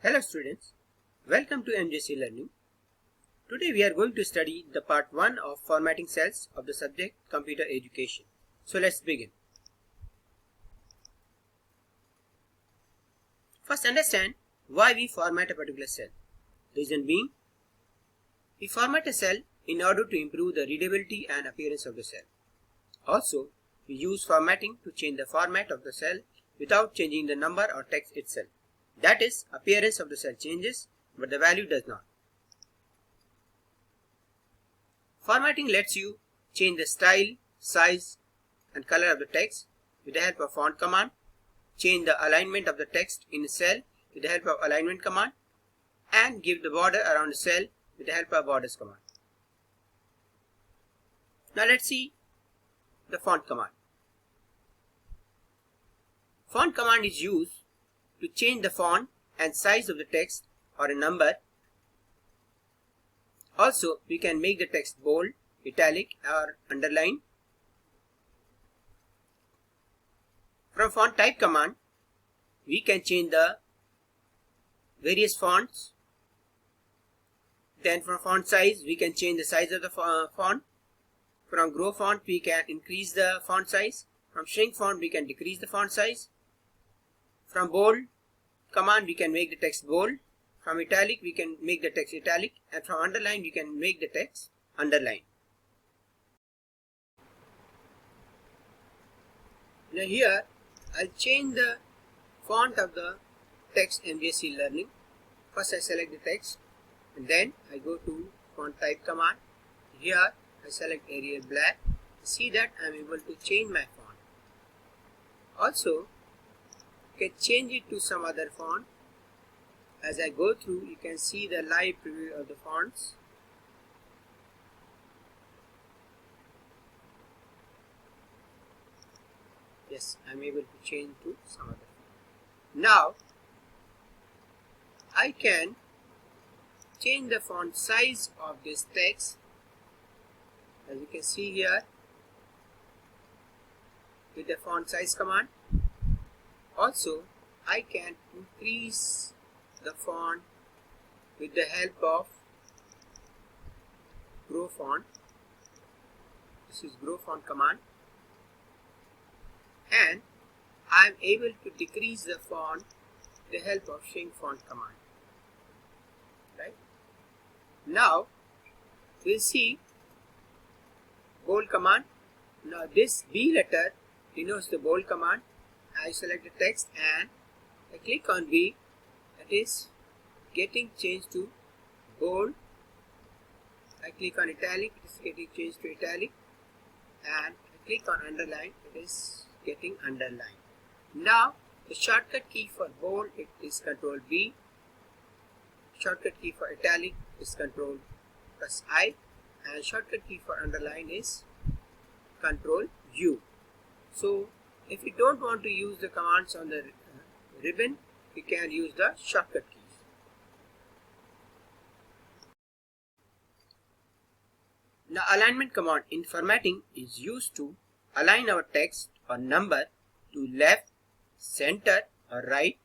Hello students, welcome to MJC Learning. Today we are going to study the part 1 of formatting cells of the subject Computer Education. So let's begin. First understand why we format a particular cell. Reason being, we format a cell in order to improve the readability and appearance of the cell. Also, we use formatting to change the format of the cell without changing the number or text itself. That is, appearance of the cell changes, but the value does not. Formatting lets you change the style, size, and color of the text with the help of font command, change the alignment of the text in a cell with the help of alignment command, and give the border around the cell with the help of borders command. Now let's see the font command. Font command is used to change the font and size of the text or a number. Also, we can make the text bold, italic, or underline. From font type command, we can change the various fonts. Then from font size, we can change the size of the font. From grow font, we can increase the font size. From shrink font, we can decrease the font size. From bold command, we can make the text bold. From italic, we can make the text italic. And from underline, we can make the text underline. Now here, I'll change the font of the text MJC Learning. First I select the text and then I go to font type command. Here I select Arial Black. See that I am able to change my font. Also, you can change it to some other font. As I go through, you can see the live preview of the fonts. Yes, I am able to change to some other font. Now, I can change the font size of this text. As you can see here, with the font size command. Also, I can increase the font with the help of grow font. This is grow font command. And I am able to decrease the font with the help of shrink font command. Right? Now, we'll see bold command. Now this B letter denotes the bold command. I select the text and I click on B. That is getting changed to bold. I click on italic. It is getting changed to italic. And I click on underline. It is getting underlined. Now the shortcut key for bold it is Ctrl B. Shortcut key for italic is Ctrl plus I. And shortcut key for underline is Ctrl U. So if you don't want to use the commands on the ribbon, you can use the shortcut keys. Now alignment command in formatting is used to align our text or number to left, center or right,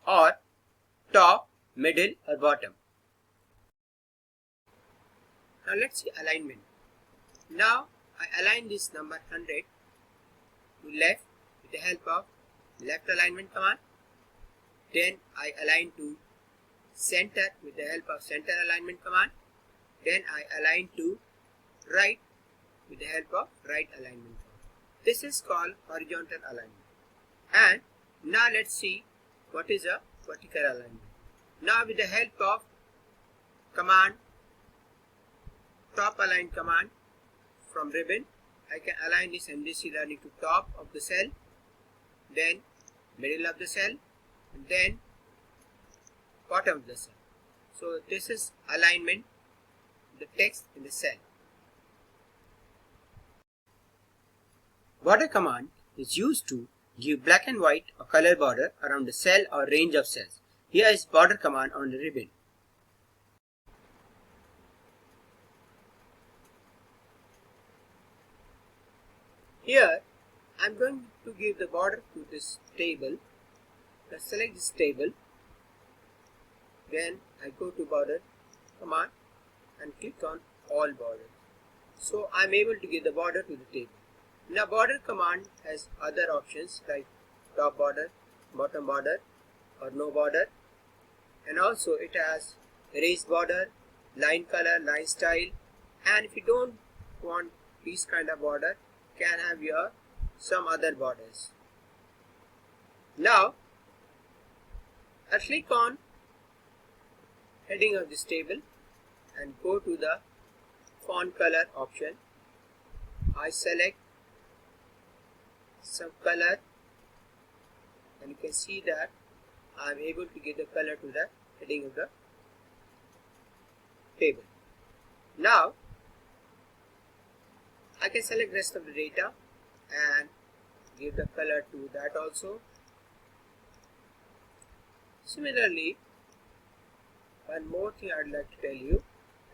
or top, middle or bottom. Now let's see alignment. Now I align this number 100 to left with the help of left alignment command. Then I align to center with the help of center alignment command. Then I align to right with the help of right alignment command. This is called horizontal alignment. And now let's see what is a vertical alignment. Now with the help of command top align command from ribbon, I can align this MJC Learning to top of the cell, then middle of the cell, and then bottom of the cell. So this is alignment of the text in the cell. Border command is used to give black and white or color border around the cell or range of cells. Here is border command on the ribbon. Here I am going to give the border to this table Let's select this table. Then I go to border command and click on all borders. So I'm able to give the border to the table. Now border command has other options like top border, bottom border or no border, and also it has erase border, line color, line style, and if you don't want this kind of border, can have your some other borders. Now I'll click on heading of this table and go to the font color option. I select some color and you can see that I am able to give the color to the heading of the table. Now I can select rest of the data and give the color to that also. Similarly, one more thing I would like to tell you,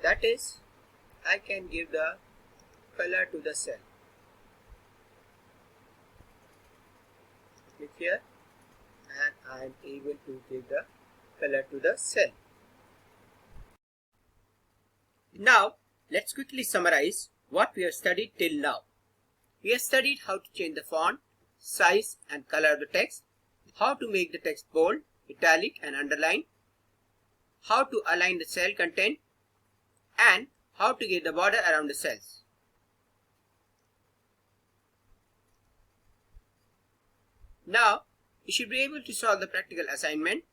that is I can give the color to the cell. Click here and I am able to give the color to the cell. Now let's quickly summarize what we have studied till now. We have studied how to change the font, size and color of the text, how to make the text bold, italic and underline, how to align the cell content, and how to give the border around the cells. Now you should be able to solve the practical assignment.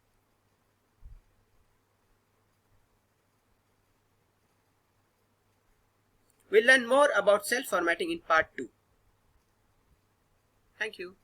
We'll learn more about cell formatting in part 2. Thank you.